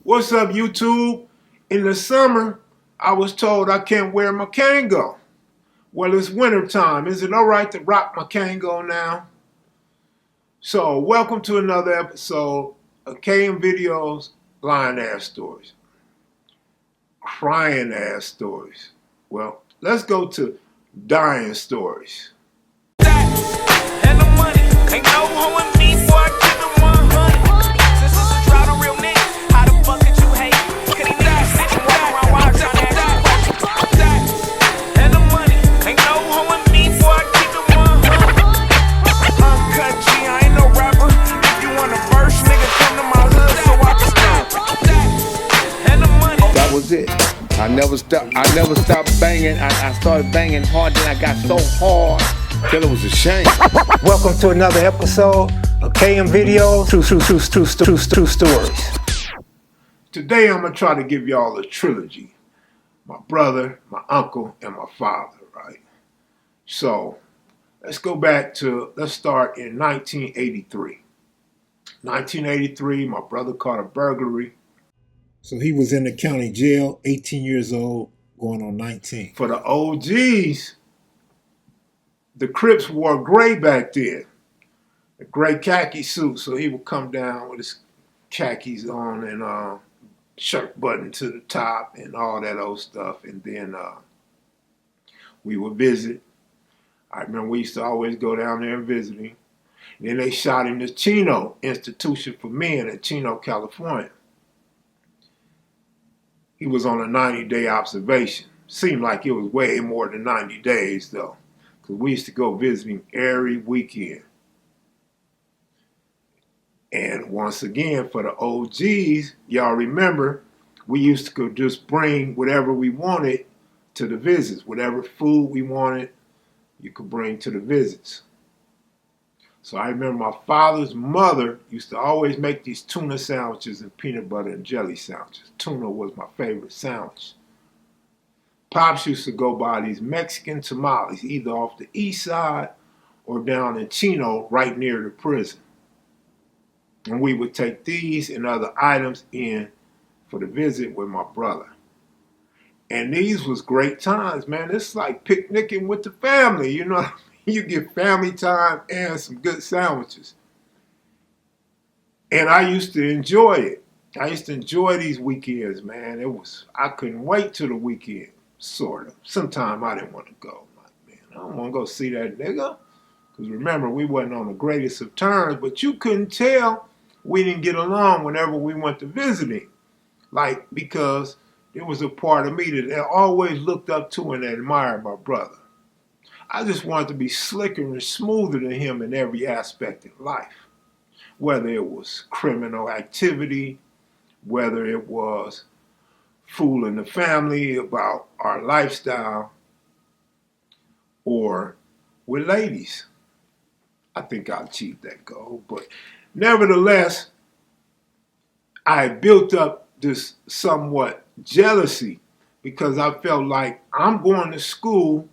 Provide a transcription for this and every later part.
What's up, YouTube? In the summer, I was told I can't wear my Kango. Well, it's winter time. Is it all right to rock my Kango now? So, welcome to another episode of kevmacvideos lying ass stories. Crying ass stories. Well, let's go to dying stories. And the money ain't no hoe in me, boy, I keep it 100. Since it's a drought on real niggas, how the fuck could you hate? Could he not sit and walk around wild trying to die? And the money ain't no hoe in me, boy, I keep it 100. Uncut G, I ain't no rapper. If you want a verse, nigga, come to my hood so I can stop. And the money. That was it. I never stopped banging. I started banging hard, then I got so hard till it was a shame. Welcome to another episode of kevmacvideos, true stories. Today I'm gonna try to give y'all a trilogy. My brother, my uncle, and my father, right? So let's start in 1983. 1983, my brother caught a burglary. So he was in the county jail, 18 years old, going on 19. For the OGs, the Crips wore gray back then, a gray khaki suit. So he would come down with his khakis on and shirt button to the top and all that old stuff. And then we would visit. I remember we used to always go down there and visit him. And then they shot him to Chino Institution for Men in Chino, California. He was on a 90-day observation. Seemed like it was way more than 90 days, though, because we used to go visit him every weekend. And once again, for the OGs, y'all remember, we used to go just bring whatever we wanted to the visits. Whatever food we wanted, you could bring to the visits. So I remember my father's mother used to always make these tuna sandwiches and peanut butter and jelly sandwiches. Tuna was my favorite sandwich. Pops used to go buy these Mexican tamales, either off the east side or down in Chino, right near the prison. And we would take these and other items in for the visit with my brother. And these was great times, man. It's like picnicking with the family, you know what I mean? You get family time and some good sandwiches. And I used to enjoy it. I used to enjoy these weekends, man. I couldn't wait till the weekend, sort of. Sometimes I didn't want to go. I'm like, man, I don't want to go see that nigga. Because remember, we wasn't on the greatest of terms, but you couldn't tell we didn't get along whenever we went to visit him. Like, because it was a part of me that I always looked up to and admired my brother. I just wanted to be slicker and smoother than him in every aspect of life. Whether it was criminal activity, whether it was fooling the family about our lifestyle, or with ladies. I think I achieved that goal. But nevertheless, I built up this somewhat jealousy because I felt like I'm going to school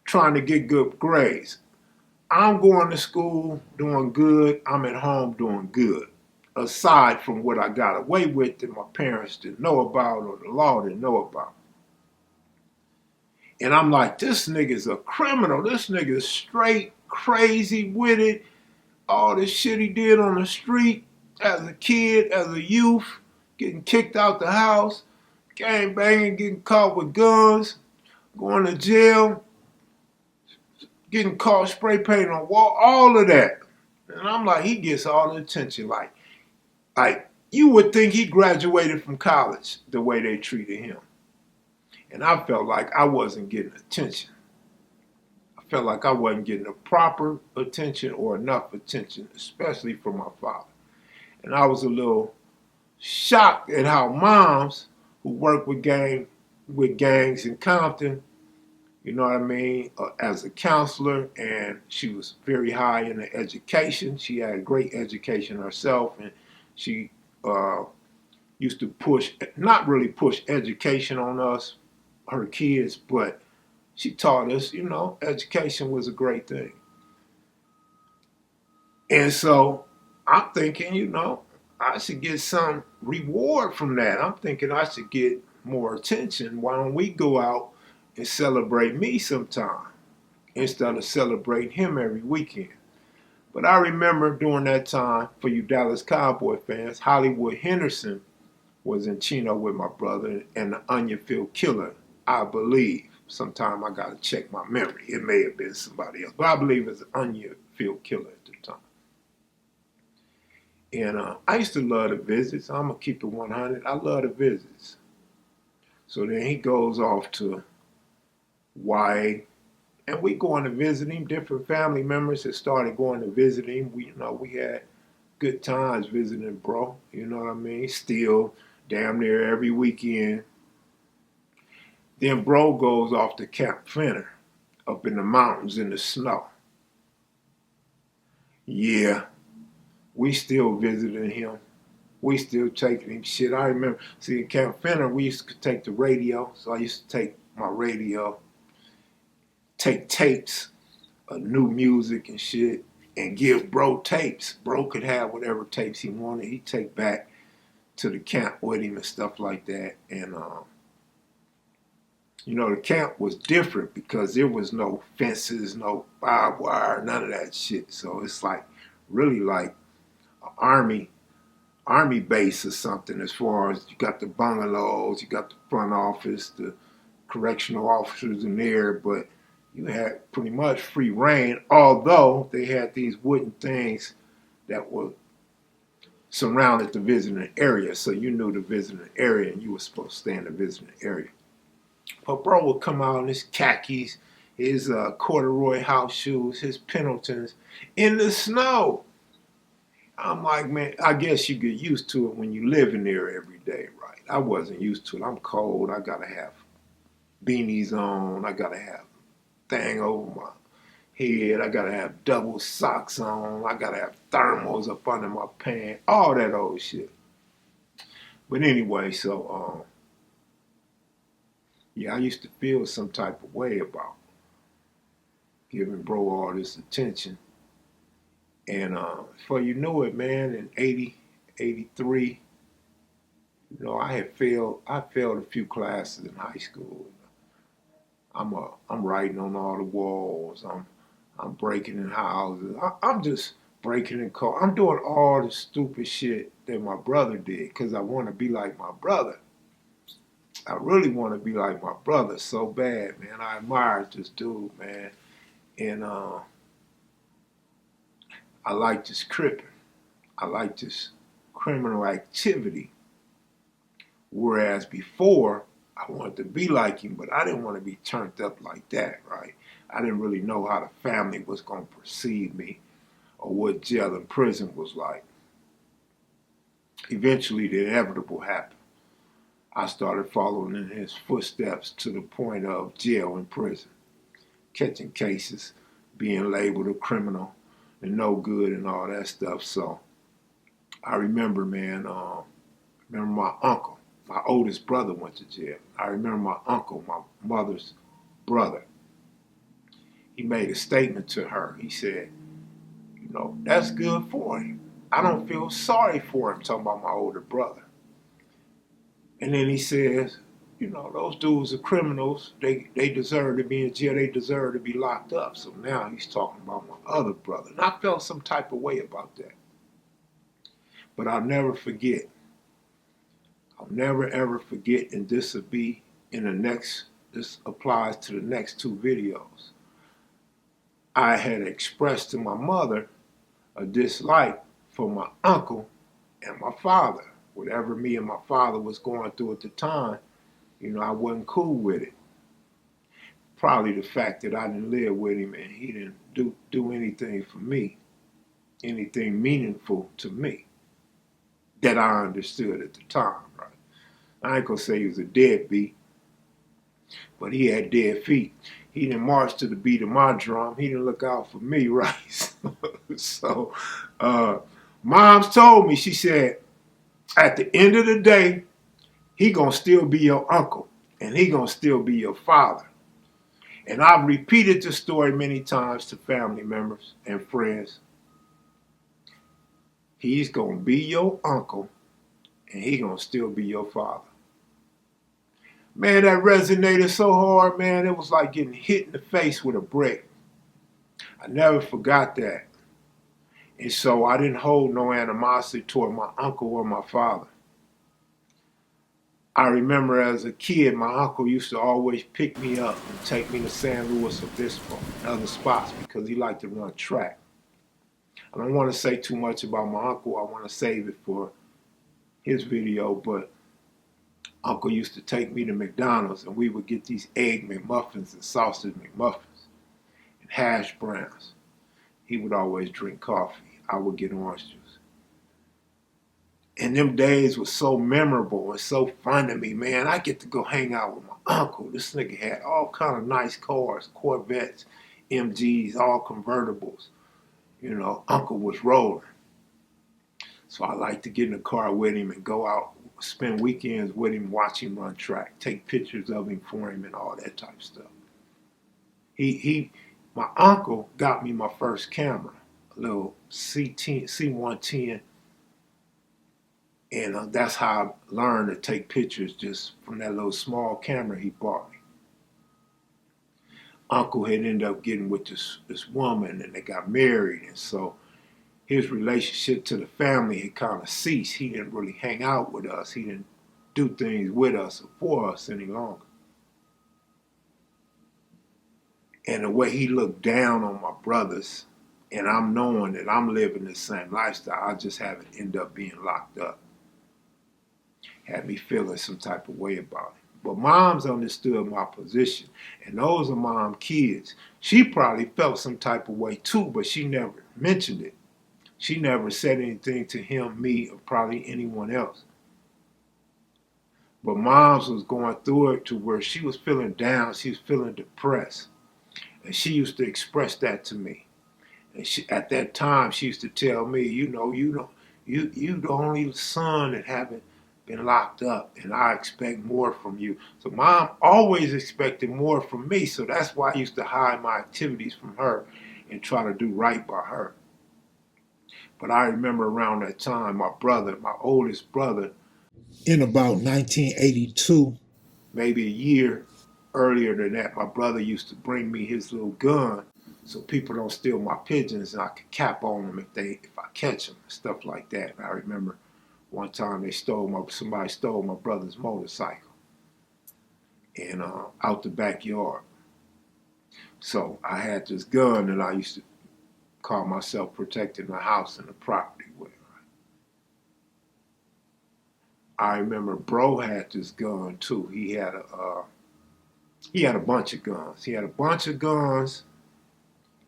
trying to get good grades. I'm going to school doing good. I'm at home doing good. Aside from what I got away with that my parents didn't know about or the law didn't know about. And I'm like, this nigga's a criminal. This nigga's straight crazy with it. All this shit he did on the street as a kid, as a youth, getting kicked out the house, gang banging, getting caught with guns, going to jail, getting caught spray painting on the wall, all of that. And I'm like, he gets all the attention. Like you would think he graduated from college the way they treated him. And I felt like I wasn't getting attention. I felt like I wasn't getting the proper attention or enough attention, especially from my father. And I was a little shocked at how moms who work with gangs in Compton, you know what I mean, as a counselor, and she was very high in the education. She had great education herself, and she used to not really push education on us, her kids, but she taught us, you know, education was a great thing. And so I'm thinking, you know, I should get some reward from that. I'm thinking I should get more attention. Why don't we go out and celebrate me sometime instead of celebrating him every weekend? But I remember during that time, for you Dallas Cowboy fans, Hollywood Henderson was in Chino with my brother and the Onion Field Killer, I believe. Sometime I got to check my memory. It may have been somebody else, but I believe it's the Onion Field Killer at the time. And I used to love the visits. I'm going to keep it 100. I love the visits. So then he goes off to YA, and we going to visit him. Different family members had started going to visit him. We had good times visiting bro. You know what I mean? Still damn near every weekend. Then bro goes off to Camp Fenner up in the mountains in the snow. Yeah, we still visiting him. We still taking him shit. I remember, see, at Camp Fenner, we used to take the radio. So I used to take my radio, take tapes of new music and shit, and give bro tapes. Bro could have whatever tapes he wanted. He'd take back to the camp with him and stuff like that. And, the camp was different because there was no fences, no barbed wire, none of that shit. So it's like, really like an army base or something, as far as you got the bungalows, you got the front office, the correctional officers in there, but you had pretty much free reign, although they had these wooden things that were surrounded the visiting area, so you knew the visiting area and you were supposed to stay in the visiting area. But bro would come out in his khakis, his corduroy house shoes, his Pendletons, in the snow. I'm like, man, I guess you get used to it when you live in there every day, right? I wasn't used to it. I'm cold. I got to have beanies on. I got to have thing over my head. I got to have double socks on. I got to have thermals up under my pants. All that old shit. But anyway, so, yeah, I used to feel some type of way about giving bro all this attention. And before you knew it, man, in 80, 83, I failed a few classes in high school. I'm writing on all the walls. I'm breaking in houses. I'm just breaking in cars. I'm doing all the stupid shit that my brother did because I want to be like my brother. I really want to be like my brother so bad, man. I admire this dude, man. And I like this cripping. I like this criminal activity. Whereas before, I wanted to be like him, but I didn't want to be turned up like that, right? I didn't really know how the family was going to perceive me or what jail and prison was like. Eventually, the inevitable happened. I started following in his footsteps to the point of jail and prison, catching cases, being labeled a criminal, and no good and all that stuff. So I remember, man, my uncle, my oldest brother went to jail. I remember my uncle, my mother's brother. He made a statement to her. He said, that's good for him. I don't feel sorry for him, talking about my older brother. And then he says, those dudes are criminals. They deserve to be in jail. They deserve to be locked up. So now he's talking about my other brother. And I felt some type of way about that. But I'll never forget. I'll never, ever forget, and this will be in the next, this applies to the next two videos. I had expressed to my mother a dislike for my uncle and my father. Whatever me and my father was going through at the time, I wasn't cool with it. Probably the fact that I didn't live with him and he didn't do anything for me, anything meaningful to me that I understood at the time, right? I ain't gonna say he was a deadbeat, but he had dead feet. He didn't march to the beat of my drum. He didn't look out for me, right? So, Mom's told me, she said, at the end of the day, he gonna still be your uncle, and he gonna still be your father. And I've repeated this story many times to family members and friends. He's gonna be your uncle, and he gonna still be your father. Man, that resonated so hard, man. It was like getting hit in the face with a brick. I never forgot that. And so I didn't hold no animosity toward my uncle or my father. I remember as a kid, my uncle used to always pick me up and take me to San Luis Obispo and other spots because he liked to run track. I don't want to say too much about my uncle. I want to save it for his video, but Uncle used to take me to McDonald's and we would get these egg McMuffins and sausage McMuffins and hash browns. He would always drink coffee. I would get orange juice. And them days were so memorable and so fun to me, man. I get to go hang out with my uncle. This nigga had all kind of nice cars, Corvettes, MGs, all convertibles. You know, Uncle was rolling. So I like to get in the car with him and go out, spend weekends with him, watch him run track, take pictures of him for him and all that type of stuff. My uncle got me my first camera, a little C110, and that's how I learned to take pictures, just from that little small camera he bought me. Uncle had ended up getting with this woman, and they got married, and so his relationship to the family had kind of ceased. He didn't really hang out with us. He didn't do things with us or for us any longer. And the way he looked down on my brothers, and I'm knowing that I'm living the same lifestyle, I just haven't ended up being locked up, had me feeling some type of way about it. But moms understood my position, and those are mom kids. She probably felt some type of way too, but she never mentioned it. She never said anything to him, me, or probably anyone else. But moms was going through it to where she was feeling down, she was feeling depressed. And she used to express that to me. And at that time, she used to tell me, you the only son that haven't been locked up, and I expect more from you. So mom always expected more from me, so that's why I used to hide my activities from her and try to do right by her. But I remember around that time, my oldest brother, in about 1982, maybe a year earlier than that, my brother used to bring me his little gun so people don't steal my pigeons, and I could cap on them if I catch them, stuff like that. And I remember one time somebody stole my brother's motorcycle and out the backyard. So I had this gun that I used to call myself protecting the house and the property with. I remember bro had this gun too. He had a bunch of guns. He had a bunch of guns,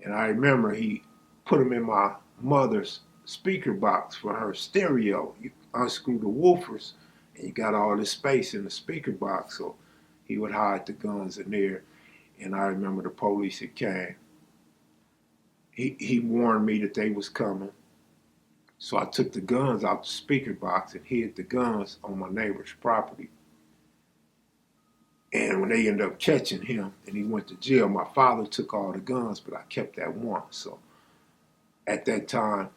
and I remember he put them in my mother's speaker box for her stereo. You unscrew the woofers, and you got all this space in the speaker box, so he would hide the guns in there. And I remember the police had came. He warned me that they was coming. So I took the guns out the speaker box and hid the guns on my neighbor's property. And when they ended up catching him and he went to jail, my father took all the guns, but I kept that one. So at that time,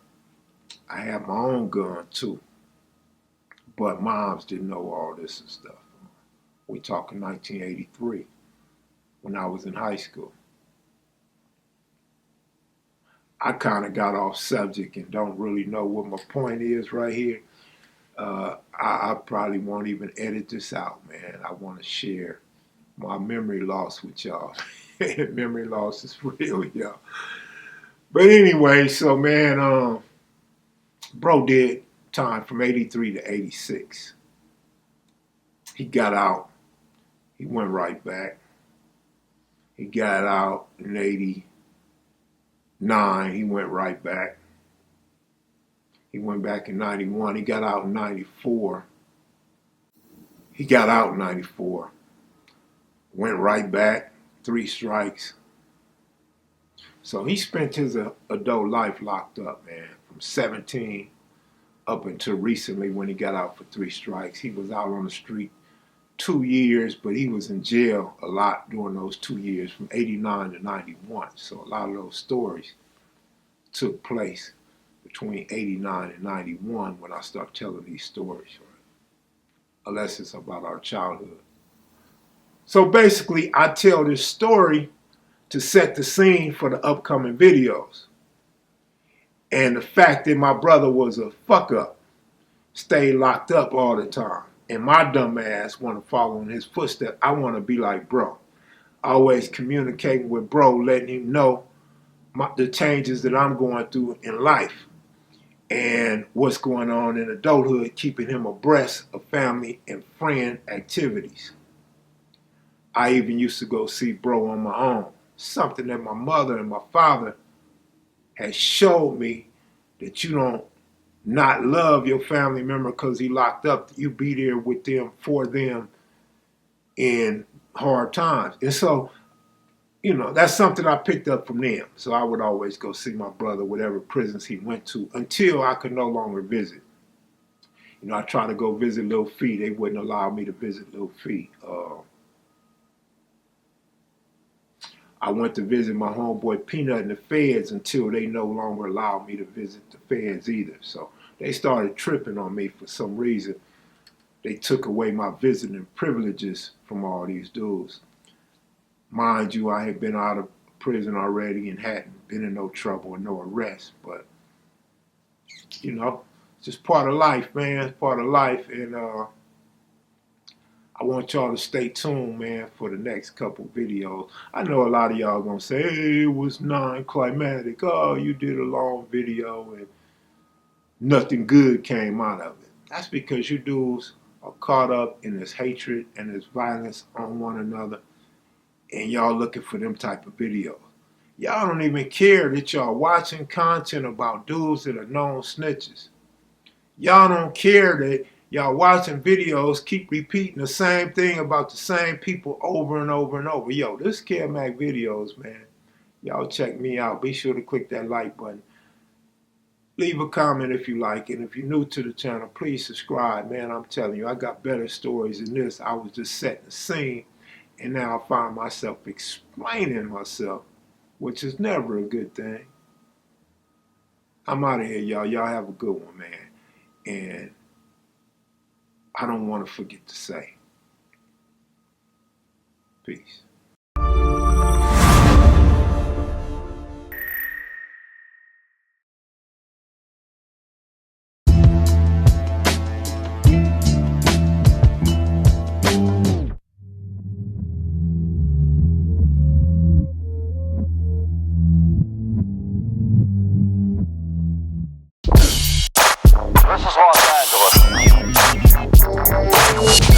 I had my own gun too. But moms didn't know all this and stuff. We talking 1983, when I was in high school. I kind of got off subject and don't really know what my point is right here. I probably won't even edit this out, man. I want to share my memory loss with y'all. Memory loss is real, y'all. But anyway, so man, bro did time from 83 to 86. He got out. He went right back. He got out in 89. He went right back. He went back in 91. He got out in 94. He got out in 94. Went right back. 3 strikes. So he spent his adult life locked up, man, from 17 up until recently when he got out for 3 strikes. He was out on the street 2 years, but he was in jail a lot during those 2 years, from 89 to 91. So a lot of those stories took place between 89 and 91 when I start telling these stories, right? Unless it's about our childhood. So basically, I tell this story to set the scene for the upcoming videos. And the fact that my brother was a fuck up, stayed locked up all the time, and my dumb ass want to follow in his footsteps. I want to be like bro. Always communicating with bro, letting him know the changes that I'm going through in life and what's going on in adulthood, keeping him abreast of family and friend activities. I even used to go see bro on my own, something that my mother and my father had showed me, that you don't not love your family member because he locked up. You be there with them, for them in hard times. And so, you know, that's something I picked up from them. So I would always go see my brother, whatever prisons he went to, until I could no longer visit. You know, I tried to go visit Lil Fee. They wouldn't allow me to visit Lil Fee. I went to visit my homeboy Peanut in the feds until they no longer allowed me to visit the feds either. So they started tripping on me for some reason. They took away my visiting privileges from all these dudes. Mind you, I had been out of prison already and hadn't been in no trouble or no arrest. But, you know, it's just part of life, man. It's part of life. And I want y'all to stay tuned, man, for the next couple videos. I know a lot of y'all gonna say, hey, it was non-climatic. Oh, you did a long video and nothing good came out of it. That's because you dudes are caught up in this hatred and this violence on one another, and y'all looking for them type of videos. Y'all don't even care that y'all watching content about dudes that are known snitches. Y'all don't care that y'all watching videos keep repeating the same thing about the same people over and over and over. Yo, this is kevmacvideos, man. Y'all check me out. Be sure to click that like button. Leave a comment if you like it. If you're new to the channel, please subscribe, man. I'm telling you, I got better stories than this. I was just setting the scene, and now I find myself explaining myself, which is never a good thing. I'm out of here, y'all. Y'all have a good one, man. And I don't want to forget to say, peace. This is Los Angeles.